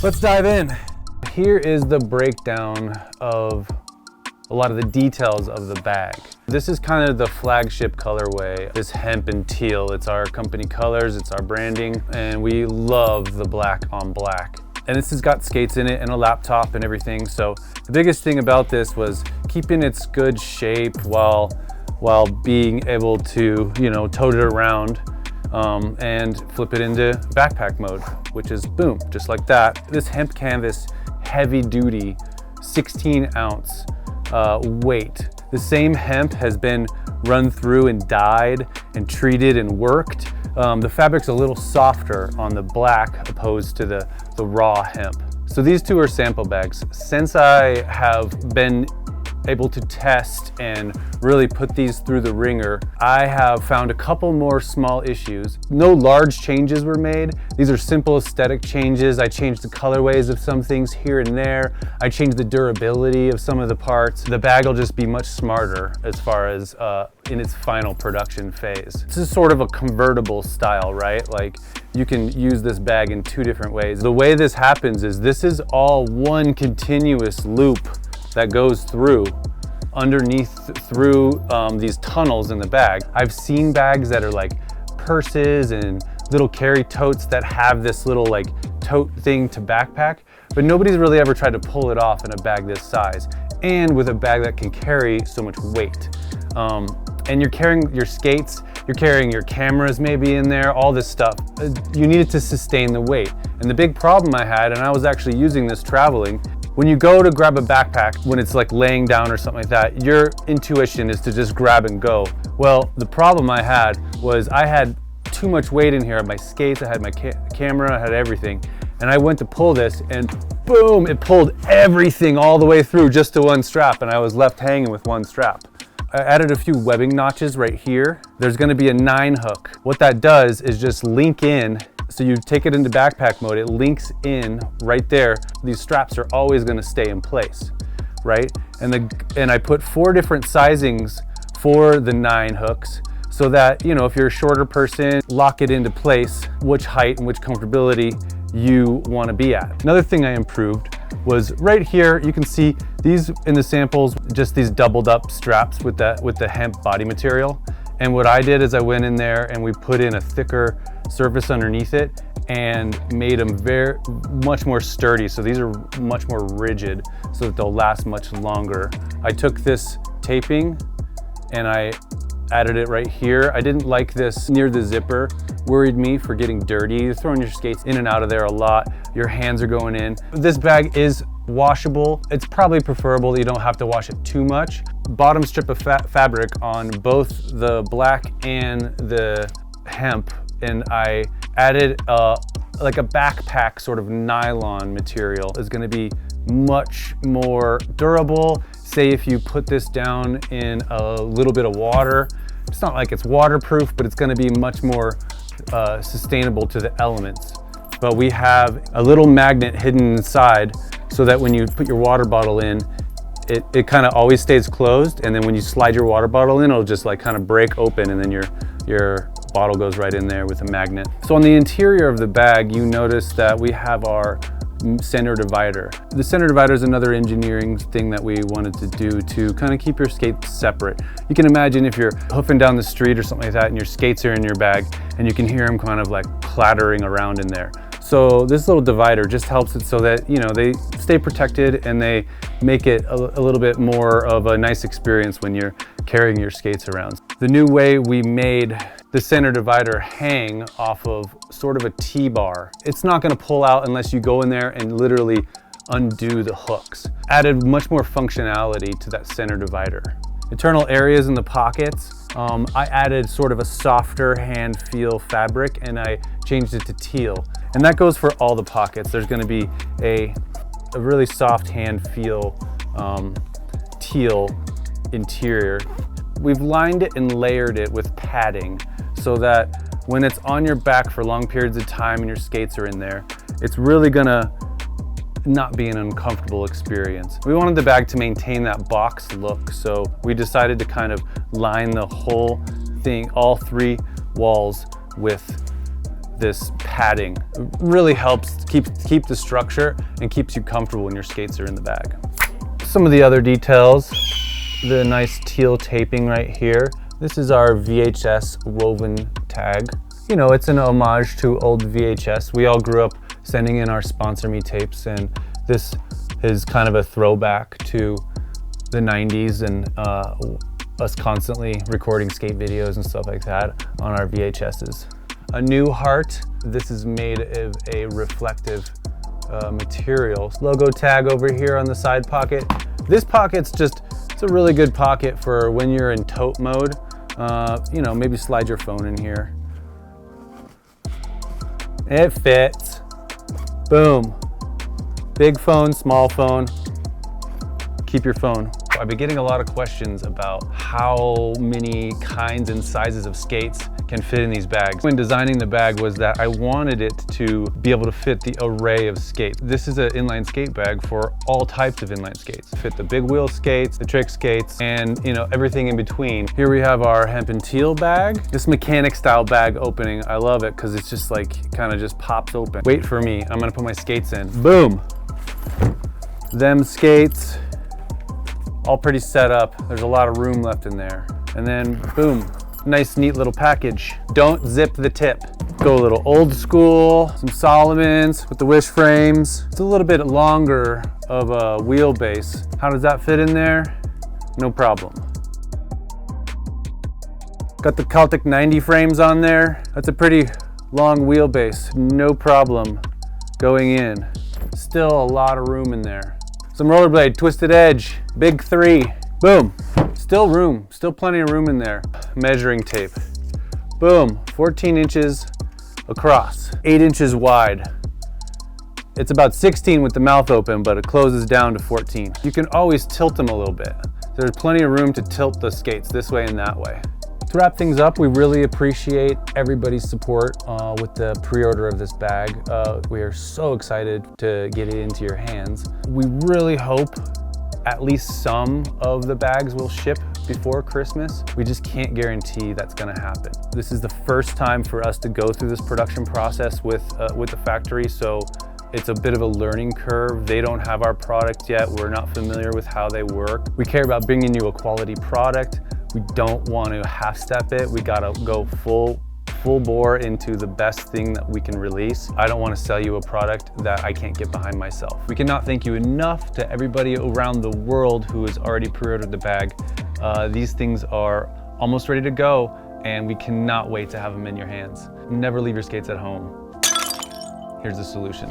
Let's dive in. Here is the breakdown of a lot of the details of the bag. This is kind of the flagship colorway, this hemp and teal. It's our company colors, it's our branding, and we love the black on black. And this has got skates in it and a laptop and everything. So the biggest thing about this was keeping its good shape while being able to, tote it around and flip it into backpack mode, which is boom, just like that. This hemp canvas, heavy duty, 16 ounce weight. The same hemp has been run through and dyed and treated and worked. The fabric's a little softer on the black opposed to the raw hemp. So these two are sample bags. Since I have been able to test and really put these through the ringer, I have found a couple more small issues. No large changes were made. These are simple aesthetic changes. I changed the colorways of some things here and there. I changed the durability of some of the parts. The bag will just be much smarter as far as in its final production phase. This is sort of a convertible style, right? Like you can use this bag in two different ways. The way this happens is this is all one continuous loop that goes through these tunnels in the bag. I've seen bags that are like purses and little carry totes that have this little like tote thing to backpack, but nobody's really ever tried to pull it off in a bag this size and with a bag that can carry so much weight. And you're carrying your skates, you're carrying your cameras maybe in there, all this stuff. You need it to sustain the weight. And the big problem I had, and I was actually using this traveling, when you go to grab a backpack, when it's like laying down or something like that, your intuition is to just grab and go. Well, the problem I had was I had too much weight in here. I had my skates, I had my camera, I had everything. And I went to pull this and boom, it pulled everything all the way through just to one strap, and I was left hanging with one strap. I added a few webbing notches right here. There's gonna be a 9 hook. What that does is just link in. So you take it into backpack mode, it links in right there. These straps are always gonna stay in place, right? And I put 4 different sizings for the 9 hooks so that, if you're a shorter person, lock it into place, which height and which comfortability you wanna be at. Another thing I improved was right here, you can see these in the samples, just these doubled up straps with the hemp body material. And what I did is I went in there and we put in a thicker surface underneath it and made them much more sturdy. So these are much more rigid so that they'll last much longer. I took this taping and I added it right here. I didn't like this near the zipper, worried me for getting dirty. You're throwing your skates in and out of there a lot. Your hands are going in. This bag is washable. It's probably preferable that you don't have to wash it too much. Bottom strip of fabric on both the black and the hemp, and I added like a backpack sort of nylon material. Is going to be much more durable. Say if you put this down in a little bit of water, it's not like it's waterproof, but it's going to be much more sustainable to the elements. But we have a little magnet hidden inside so that when you put your water bottle in, it kind of always stays closed, and then when you slide your water bottle in, it'll just like kind of break open, and then your bottle goes right in there with a magnet. So on the interior of the bag, you notice that we have our center divider. The center divider is another engineering thing that we wanted to do to kind of keep your skates separate. You can imagine if you're hoofing down the street or something like that and your skates are in your bag and you can hear them kind of like clattering around in there. So this little divider just helps it so that, they stay protected and they make it a little bit more of a nice experience when you're carrying your skates around. The new way we made the center divider hang off of sort of a T-bar. It's not gonna pull out unless you go in there and literally undo the hooks. Added much more functionality to that center divider. Internal areas in the pockets, I added sort of a softer hand feel fabric and I changed it to teal. And that goes for all the pockets. There's gonna be a really soft hand feel teal interior. We've lined it and layered it with padding so that when it's on your back for long periods of time and your skates are in there, it's really gonna not be an uncomfortable experience. We wanted the bag to maintain that box look, so we decided to kind of line the whole thing, all 3 walls, with this padding. It really helps keep the structure and keeps you comfortable when your skates are in the bag. Some of the other details, the nice teal taping right here. This is our VHS woven tag. You know, it's an homage to old VHS. We all grew up sending in our Sponsor Me tapes, and this is kind of a throwback to the 90s and us constantly recording skate videos and stuff like that on our VHSs. A new heart. This is made of a reflective material. Logo tag over here on the side pocket. This pocket's it's a really good pocket for when you're in tote mode. You know, maybe slide your phone in here. It fits. Boom. Big phone, small phone. Keep your phone. I've been getting a lot of questions about how many kinds and sizes of skates can fit in these bags. When designing the bag was that I wanted it to be able to fit the array of skates. This is an inline skate bag for all types of inline skates. Fit the big wheel skates, the trick skates, and you know, everything in between. Here we have our hemp and teal bag. This mechanic style bag opening, I love it because it's just like, kind of just pops open. Wait for me, I'm gonna put my skates in. Boom. Them skates, all pretty set up. There's a lot of room left in there. And then boom, nice neat little package. Don't zip the tip. Go a little old school, some Solomons with the wish frames. It's a little bit longer of a wheelbase. How does that fit in there? No problem. Got the Celtic 90 frames on there. That's a pretty long wheelbase, no problem going in. Still a lot of room in there. Some rollerblade, twisted edge, big 3, boom. Still room, still plenty of room in there. Measuring tape, boom, 14 inches across, 8 inches wide. It's about 16 with the mouth open, but it closes down to 14. You can always tilt them a little bit. There's plenty of room to tilt the skates this way and that way. To wrap things up, we really appreciate everybody's support with the pre-order of this bag. We are so excited to get it into your hands. We really hope at least some of the bags will ship before Christmas. We just can't guarantee that's gonna happen. This is the first time for us to go through this production process with the factory, so it's a bit of a learning curve. They don't have our product yet. We're not familiar with how they work. We care about bringing you a quality product. We don't want to half-step it. We gotta go full bore into the best thing that we can release. I don't want to sell you a product that I can't get behind myself. We cannot thank you enough to everybody around the world who has already pre-ordered the bag. These things are almost ready to go, and we cannot wait to have them in your hands. Never leave your skates at home. Here's the solution.